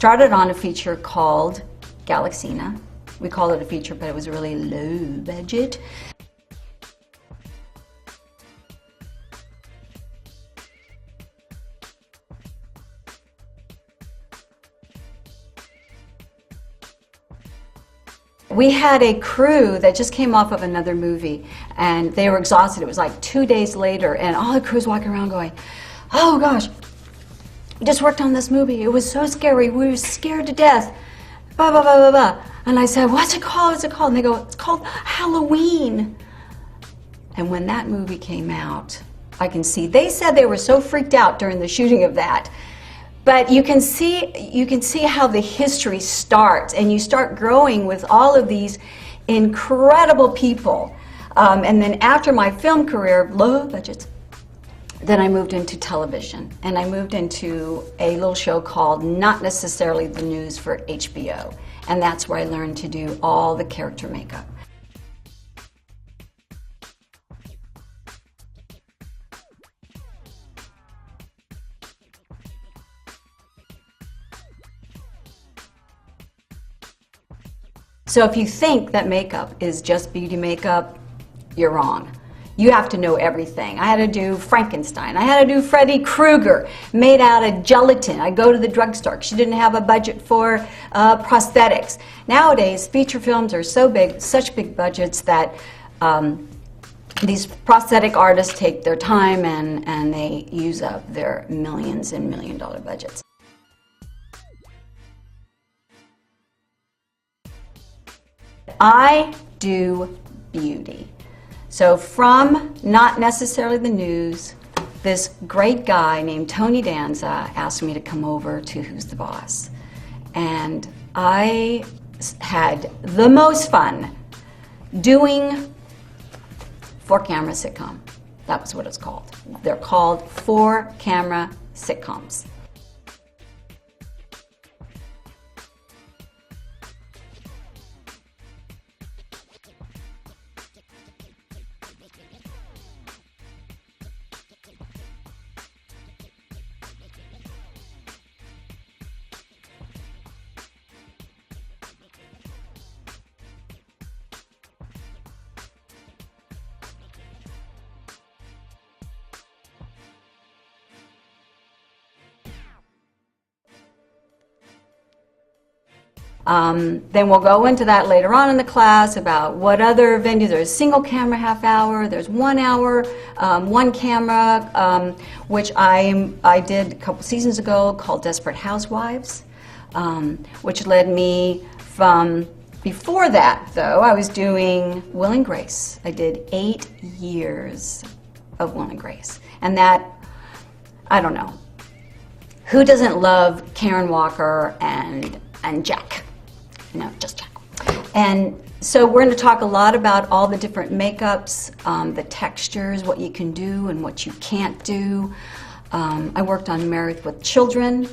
started on a feature called Galaxina. We called it a feature, but it was really low budget. We had a crew that just came off of another movie, and they were exhausted. It was like 2 days later, and all the crew's walking around going, "Oh gosh, we just worked on this movie. It was so scary. We were scared to death. Blah, blah, blah, blah, blah." And I said, "What's it called? What's it called?" And they go, "It's called Halloween." And when that movie came out, I can see, they said they were so freaked out during the shooting of that. But you can see how the history starts, and you start growing with all of these incredible people. And then after my film career, low budgets, then I moved into television, and I moved into a little show called Not Necessarily the News for HBO, and that's where I learned to do all the character makeup. So if you think that makeup is just beauty makeup, you're wrong. You have to know everything. I had to do Frankenstein. I had to do Freddy Krueger, made out of gelatin. I go to the drugstore. She didn't have a budget for prosthetics. Nowadays, feature films are so big, such big budgets that these prosthetic artists take their time and they use up their millions and million-dollar budgets. I do beauty. So from Not Necessarily the News, this great guy named Tony Danza asked me to come over to Who's the Boss. And I had the most fun doing 4-camera sitcom. That was what it's called. They're called 4-camera sitcoms. Then we'll go into that later on in the class about what other venues. There's single camera half hour, there's 1 hour, 1 camera, which I did a couple seasons ago called Desperate Housewives, which led me from, before that though, I was doing Will and Grace. I did 8 years of Will and Grace. And that, I don't know, who doesn't love Karen Walker and Jack? No, just Jack. And so we're going to talk a lot about all the different makeups, the textures, what you can do and what you can't do. I worked on Married with Children,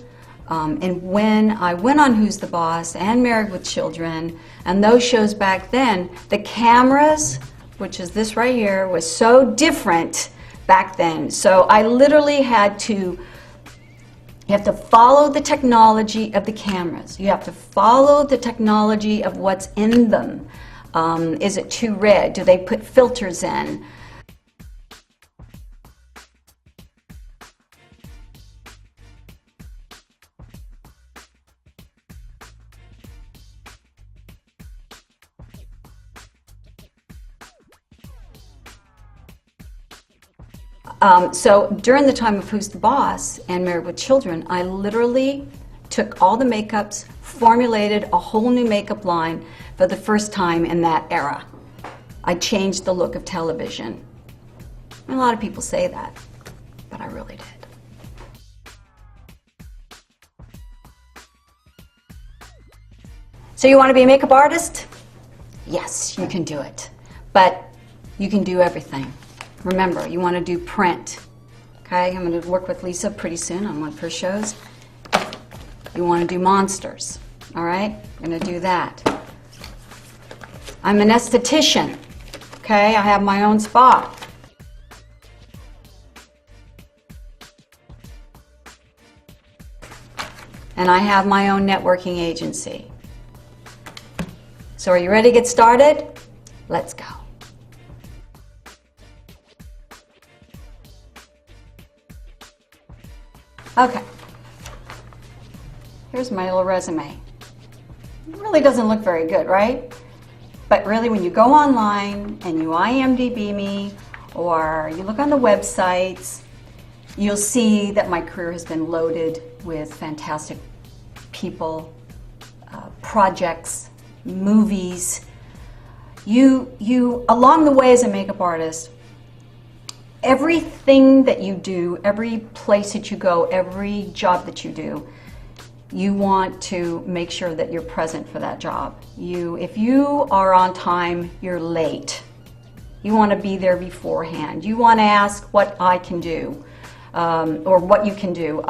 and when I went on Who's the Boss and Married with Children, and those shows back then, the cameras, which is this right here, was so different back then. So I literally had to You have to follow the technology of the cameras. You have to follow the technology of what's in them. Is it too red? Do they put filters in? So during the time of Who's the Boss and Married with Children, I literally took all the makeups, formulated a whole new makeup line for the first time in that era. I changed the look of television. And a lot of people say that, but I really did. So you want to be a makeup artist? Yes, you can do it. But you can do everything. Remember, you want to do print. Okay, I'm going to work with Lisa pretty soon on one of her shows. You want to do monsters. All right, I'm going to do that. I'm an esthetician. Okay, I have my own spa. and I have my own networking agency. So are you ready to get started? Let's go. Okay. Here's my little resume. It really doesn't look very good, right? But really, when you go online and you IMDb me, or you look on the websites, you'll see that my career has been loaded with fantastic people, projects, movies. You along the way as a makeup artist, everything that you do, every place that you go, every job that you do, you want to make sure that you're present for that job. If you are on time, you're late. You want to be there beforehand. You want to ask what I can do, or what you can do.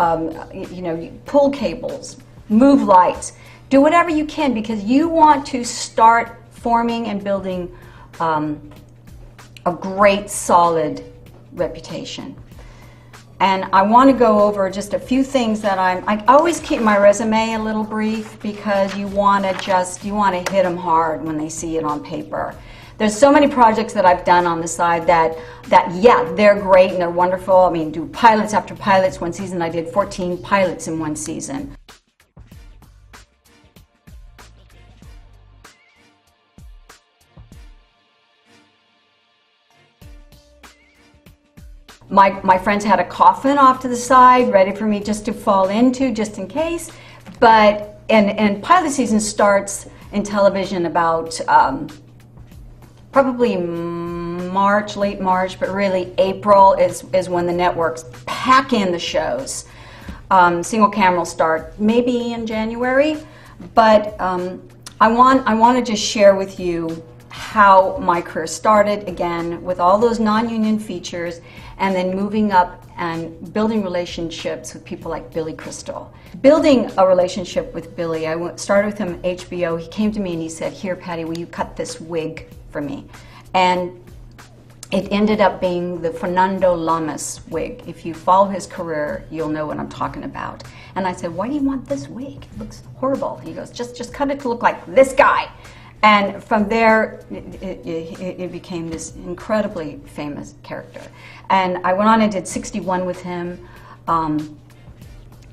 Pull cables, move lights, do whatever you can, because you want to start forming and building a great, solid reputation. And I want to go over just a few things that I always keep my resume a little brief, because you want to hit them hard when they see it on paper. There's so many projects that I've done on the side that yeah, they're great and they're wonderful. I mean, do pilots after pilots. One season I did 14 pilots in one season. My friends had a coffin off to the side, ready for me just to fall into, just in case. But, and pilot season starts in television about probably March, late March, but really April is when the networks pack in the shows. Single camera will start maybe in January, but I want to just share with you how my career started, again, with all those non-union features, and then moving up and building relationships with people like Billy Crystal. Building a relationship with Billy, I started with him at HBO. He came to me and he said, "Here, Patti, will you cut this wig for me?" And it ended up being the Fernando Lamas wig. If you follow his career, you'll know what I'm talking about. And I said, "Why do you want this wig? It looks horrible." He goes, just cut it to look like this guy." And from there, it became this incredibly famous character. And I went on and did 61 with him,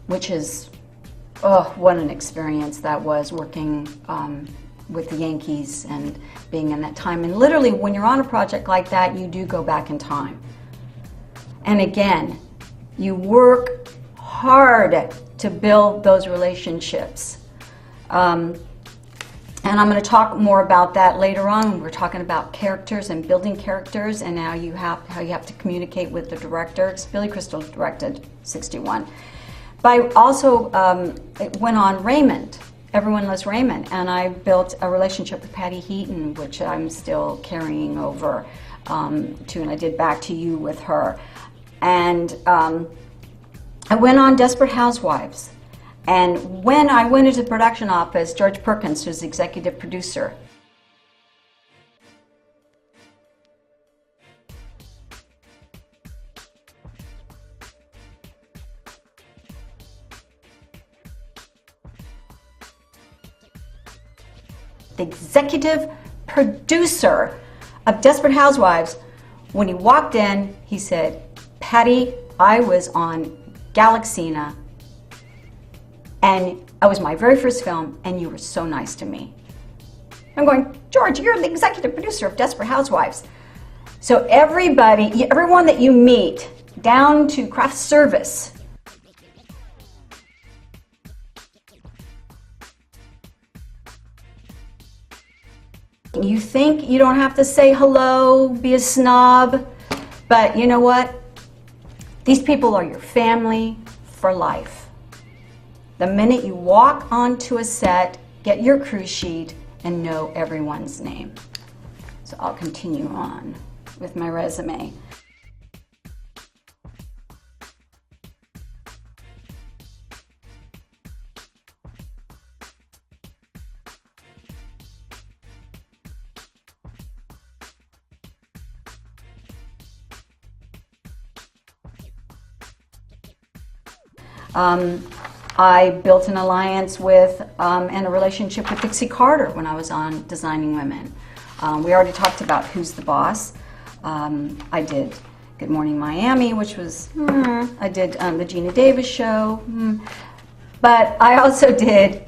which is, oh, what an experience that was, working with the Yankees and being in that time. And literally, when you're on a project like that, you do go back in time. And again, you work hard to build those relationships. And I'm going to talk more about that later on when we're talking about characters and building characters, and now how you have to communicate with the director. Billy Crystal directed 61. But I also went on Raymond, Everyone Loves Raymond, and I built a relationship with Patty Heaton, which I'm still carrying over to, and I did Back to You with her. And I went on Desperate Housewives. And when I went into the production office, George Perkins was the executive producer. The executive producer of Desperate Housewives, when he walked in, he said, "Patti, I was on Galaxina, and it was my very first film, and you were so nice to me." I'm going, "George, you're the executive producer of Desperate Housewives." So everyone that you meet, down to craft service, you think you don't have to say hello, be a snob, but you know what? These people are your family for life. The minute you walk onto a set, get your crew sheet, and know everyone's name. So I'll continue on with my resume. I built an alliance with and a relationship with Dixie Carter when I was on Designing Women. We already talked about Who's the Boss. I did Good Morning Miami, which was, I did the Gina Davis show. But I also did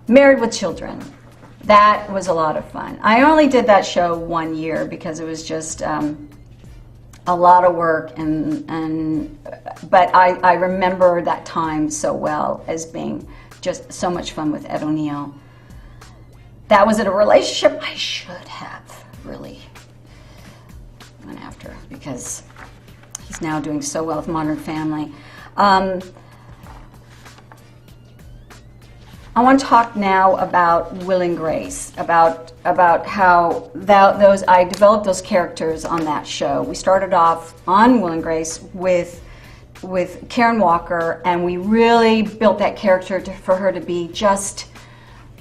Married with Children. That was a lot of fun. I only did that show 1 year because it was just a lot of work, but I remember that time so well as being just so much fun with Ed O'Neill. That was in a relationship I should have really went after, because he's now doing so well with Modern Family. I want to talk now about Will and Grace, about how I developed those characters on that show. We started off on Will and Grace with Karen Walker, and we really built that character for her to be just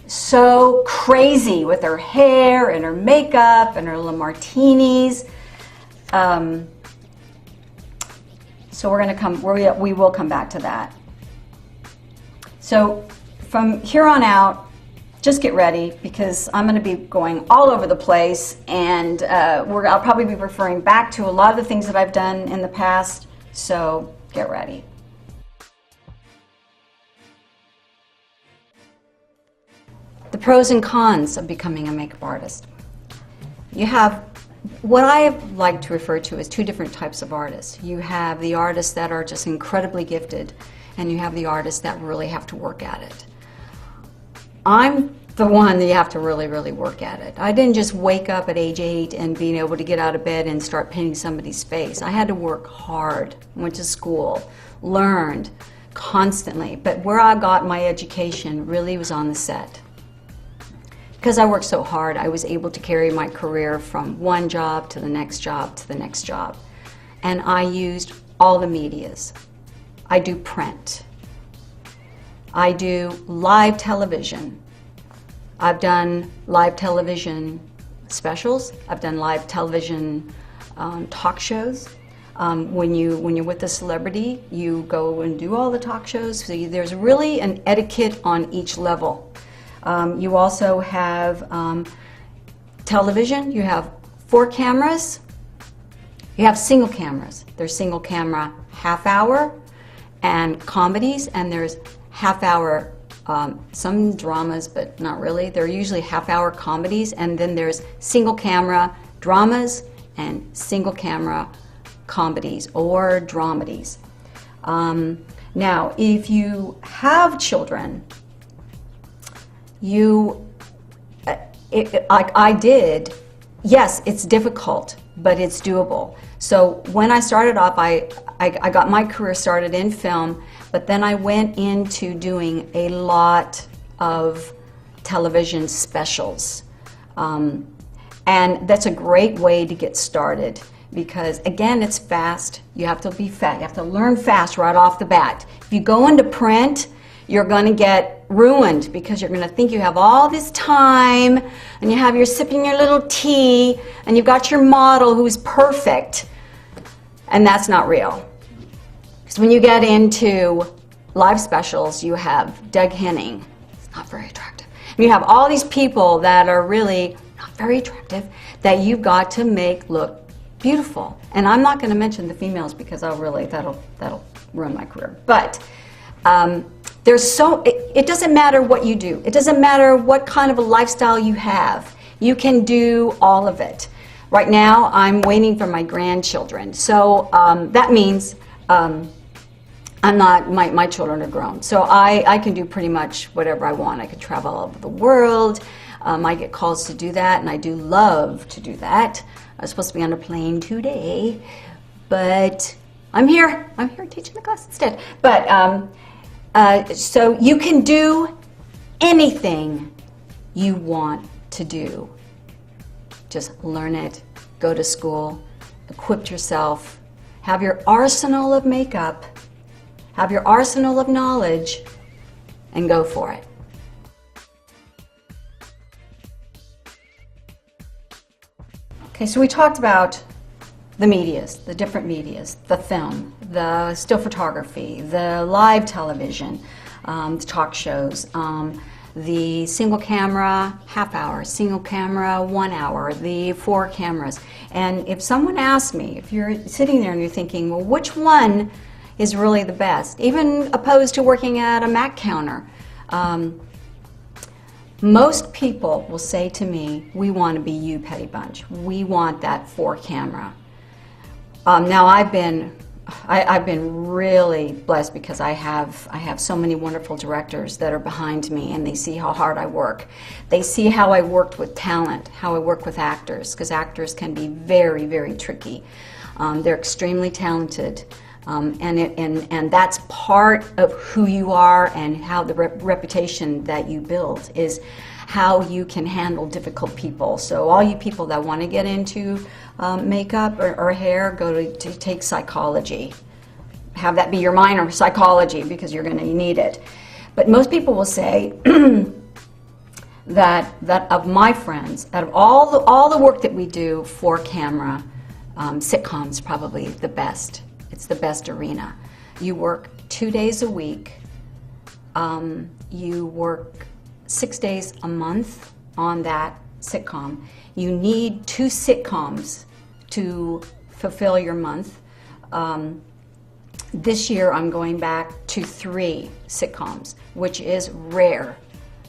so crazy with her hair and her makeup and her little martinis. So we will come back to that. So from here on out, just get ready, because I'm going to be going all over the place, and I'll probably be referring back to a lot of the things that I've done in the past, so get ready. The pros and cons of becoming a makeup artist. You have what I like to refer to as two different types of artists. You have the artists that are just incredibly gifted, and you have the artists that really have to work at it. I'm the one that you have to really, really work at it. I didn't just wake up at age 8 and being able to get out of bed and start painting somebody's face. I had to work hard, went to school, learned constantly. But where I got my education really was on the set. Because I worked so hard, I was able to carry my career from one job to the next job to the next job. And I used all the medias. I do print. I do live television. I've done live television specials. I've done live television talk shows. When you're with a celebrity, you go and do all the talk shows. So there's really an etiquette on each level. You also have television. You have 4 cameras. You have single cameras. There's single camera half hour and comedies, and there's half hour, some dramas, but not really. They're usually half hour comedies, and then there's single camera dramas and single camera comedies or dramedies. Now, if you have children, like I did, yes, it's difficult, but it's doable. So when I started off, I got my career started in film, but then I went into doing a lot of television specials. And that's a great way to get started, because again, it's fast. You have to be fast. You have to learn fast right off the bat. If you go into print, you're going to get ruined, because you're going to think you have all this time, and you're sipping your little tea, and you've got your model who's perfect, and that's not real. Because when you get into live specials, you have Doug Henning. It's not very attractive. And you have all these people that are really not very attractive that you've got to make look beautiful. And I'm not going to mention the females, because that'll ruin my career. But it doesn't matter what you do. It doesn't matter what kind of a lifestyle you have. You can do all of it. Right now, I'm waiting for my grandchildren. So that means my children are grown. So I can do pretty much whatever I want. I can travel all over the world. I get calls to do that, and I do love to do that. I was supposed to be on a plane today, but I'm here. I'm here teaching the class instead. But so you can do anything you want to do. Just learn it, go to school, equip yourself, have your arsenal of makeup, have your arsenal of knowledge, and go for it. Okay, so we talked about the medias, the different medias, the film, the still photography, the live television. the talk shows, the single camera half hour, single camera 1 hour, the 4 cameras. And if someone asks me, if you're sitting there and you're thinking, well, which one is really the best, even opposed to working at a Mac counter, most people will say to me, we want to be you, Petty Bunch. We want that 4 camera. Now I've been really blessed because I have so many wonderful directors that are behind me, and they see how hard I work. They see how I worked with talent, how I work with actors, because actors can be very, very tricky. They're extremely talented. And that's part of who you are, and how the reputation that you build is how you can handle difficult people. So all you people that want to get into makeup or hair, go to take psychology. Have that be your minor, psychology, because you're going to need it. But most people will say that of my friends, out of all the work that we do for camera, sitcom's probably the best. It's the best arena. You work 2 days a week. You work 6 days a month on that sitcom. You need 2 sitcoms to fulfill your month. This year I'm going back to 3 sitcoms, which is rare.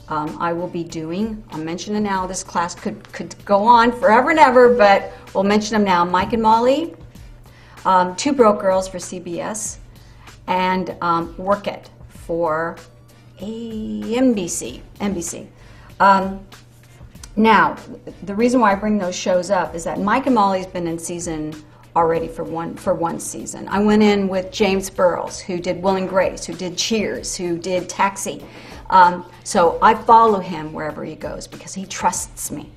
I will be doing, I'll mention it now, this class could go on forever and ever, but we'll mention them now. Mike and Molly, 2 Broke Girls for CBS, and Work It for NBC. Now, the reason why I bring those shows up is that Mike and Molly's been in season already for one season. I went in with James Burrows, who did Will and Grace, who did Cheers, who did Taxi. So I follow him wherever he goes because he trusts me.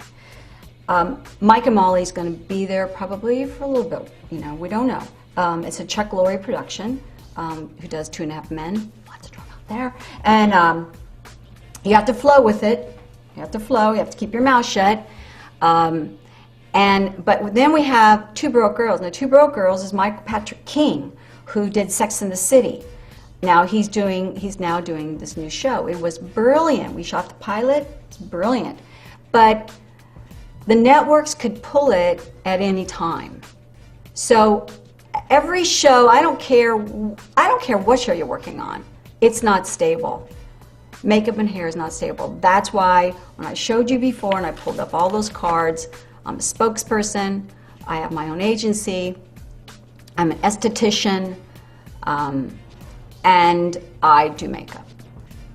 Mike and Molly's going to be there probably for a little bit. We don't know. It's a Chuck Lorre production, who does 2.5 Men. Lots of drama out there. And you have to flow with it. You have to flow. You have to keep your mouth shut. But then we have 2 Broke Girls. Now, 2 Broke Girls is Michael Patrick King, who did Sex and the City. Now he's now doing this new show. It was brilliant. We shot the pilot. It's brilliant. But the networks could pull it at any time. So every show, I don't care what show you're working on, it's not stable. Makeup and hair is not stable. That's why when I showed you before and I pulled up all those cards, I'm a spokesperson, I have my own agency, I'm an esthetician, and I do makeup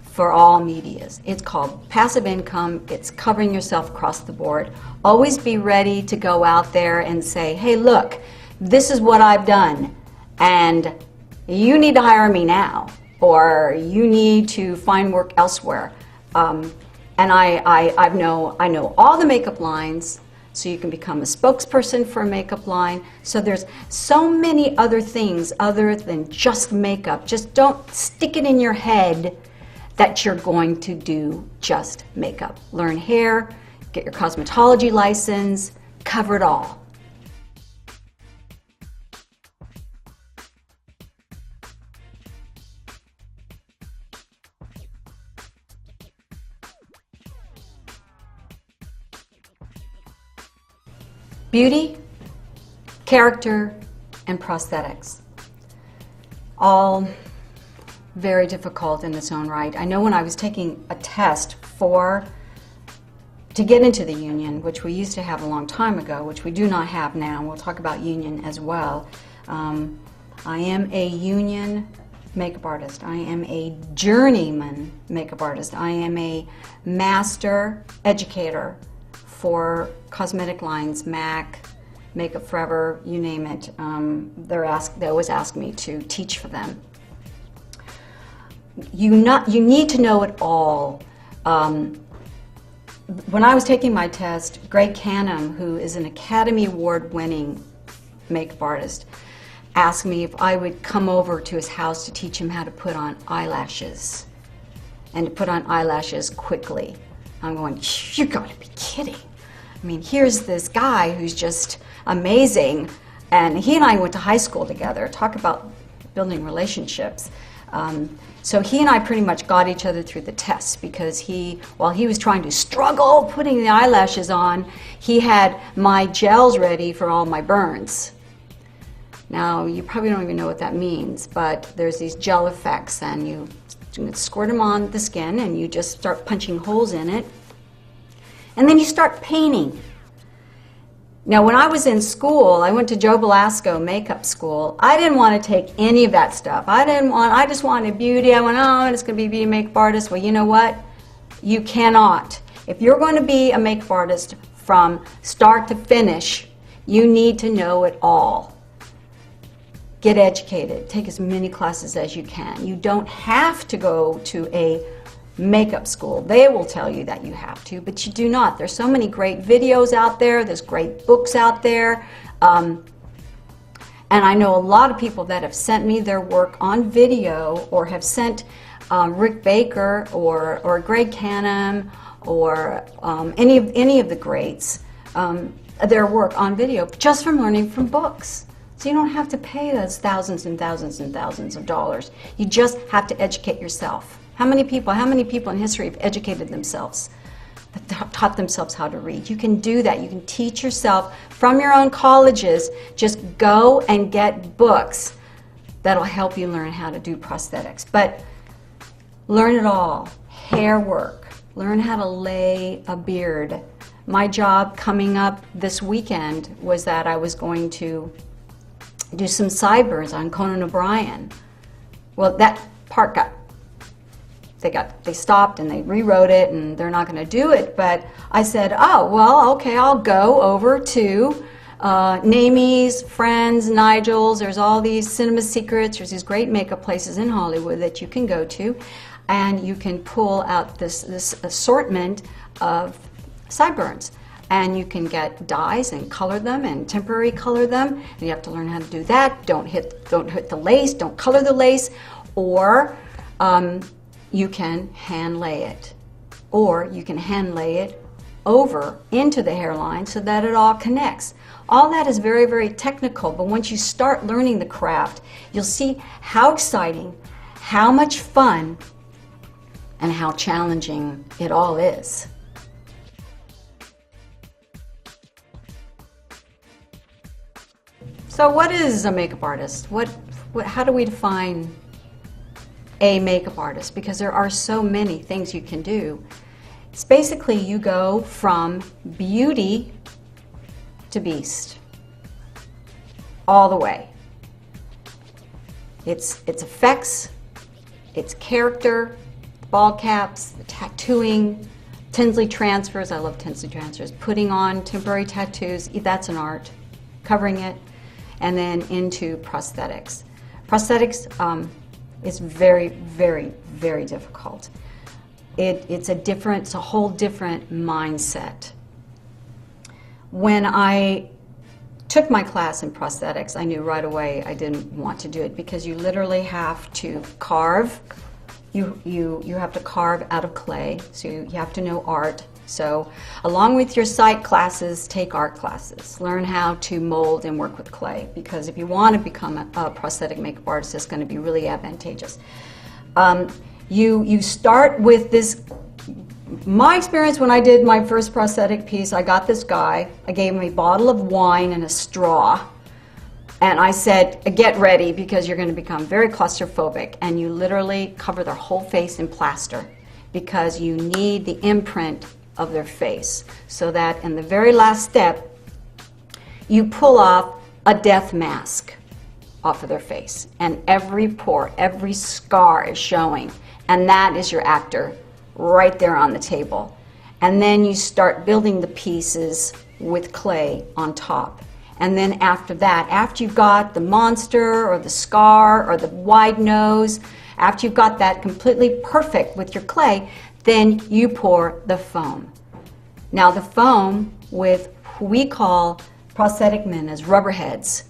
for all medias. It's called passive income. It's covering yourself across the board. Always be ready to go out there and say, hey, look, this is what I've done, and you need to hire me now, or you need to find work elsewhere. And I know all the makeup lines, so you can become a spokesperson for a makeup line. So there's so many other things other than just makeup. Just don't stick it in your head that you're going to do just makeup. Learn hair, get your cosmetology license, cover it all. Beauty, character, and prosthetics. All very difficult in its own right. I know when I was taking a test to get into the union, which we used to have a long time ago, which we do not have now, we'll talk about union as well. I am a union makeup artist. I am a journeyman makeup artist. I am a master educator for cosmetic lines, MAC, Makeup Forever, you name it. They always ask me to teach for them. You need to know it all. When I was taking my test, Greg Canham, who is an Academy Award-winning makeup artist, asked me if I would come over to his house to teach him how to put on eyelashes, and to put on eyelashes quickly. I'm going, you gotta be kidding. I mean, here's this guy who's just amazing, and he and I went to high school together. Talk about building relationships. So he and I pretty much got each other through the tests, because while he was trying to struggle putting the eyelashes on, he had my gels ready for all my burns. Now, you probably don't even know what that means, but there's these gel effects, and you squirt them on the skin, and you just start punching holes in it. And then you start painting. Now, when I was in school, I went to Joe Belasco makeup school. I didn't want to take any of that stuff. I just wanted beauty. I went, oh, it's going to be a beauty makeup artist. Well, you know what? You cannot. If you're going to be a makeup artist from start to finish, you need to know it all. Get educated. Take as many classes as you can. You don't have to go to a makeup school. They will tell you that you have to, but you do not. There's so many great videos out there. There's great books out there. And I know a lot of people that have sent me their work on video, or have sent Rick Baker or Greg Canham or any of the greats their work on video just from learning from books. So you don't have to pay those thousands and thousands and thousands of dollars. You just have to educate yourself. How many people in history have educated themselves, taught themselves how to read? You can do that. You can teach yourself from your own colleges. Just go and get books that'll help you learn how to do prosthetics. But learn it all. Hair work. Learn how to lay a beard. My job coming up this weekend was that I was going to do some sideburns on Conan O'Brien. Well, that part they stopped and they rewrote it, and they're not going to do it. But I said, oh, well, okay, I'll go over to Namie's, Friends, Nigel's. There's all these Cinema Secrets. There's these great makeup places in Hollywood that you can go to, and you can pull out this assortment of sideburns. And you can get dyes and color them and temporary color them. And you have to learn how to do that. Don't hit the lace. Don't color the lace. Or you can hand lay it. Or you can hand lay it over into the hairline so that it all connects. All that is very, very technical, but once you start learning the craft, you'll see how exciting, how much fun, and how challenging it all is. So what is a makeup artist? How do we define a makeup artist? Because there are so many things you can do. It's basically you go from beauty to beast, all the way. It's effects, it's character, the ball caps, the tattooing, Tinsley transfers. I love Tinsley transfers. Putting on temporary tattoos, that's an art. Covering it, and then into prosthetics. Prosthetics is very, very, very difficult. It's a whole different mindset. When I took my class in prosthetics, I knew right away I didn't want to do it, because you literally have to carve. You have to carve out of clay, so you have to know art. So along with your sight classes, take art classes. Learn how to mold and work with clay, because if you want to become a prosthetic makeup artist, it's going to be really advantageous. You start with this. My experience when I did my first prosthetic piece, I got this guy, I gave him a bottle of wine and a straw, and I said, get ready, because you're going to become very claustrophobic, and you literally cover their whole face in plaster, because you need the imprint of their face, so that in the very last step, you pull off a death mask off of their face, and every pore, every scar is showing, and that is your actor right there on the table. And then you start building the pieces with clay on top. And then after that, after you've got the monster or the scar or the wide nose, after you've got that completely perfect with your clay, then you pour the foam. Now the foam, with who we call prosthetic men as rubberheads,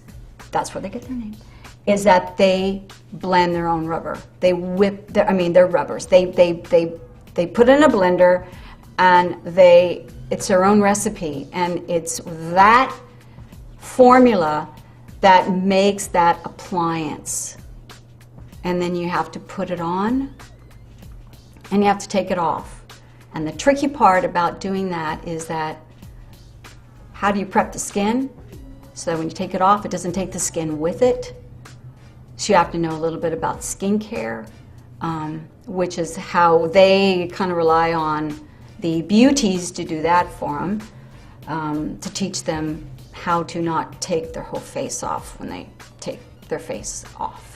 that's where they get their name, is that they blend their own rubber. They whip, they're rubbers. They put in a blender, and it's their own recipe, and it's that formula that makes that appliance. and then you have to put it on, and you have to take it off. And the tricky part about doing that is that how do you prep the skin so that when you take it off, it doesn't take the skin with it? So you have to know a little bit about skincare, which is how they kind of rely on the beauties to do that for them, to teach them how to not take their whole face off when they take their face off.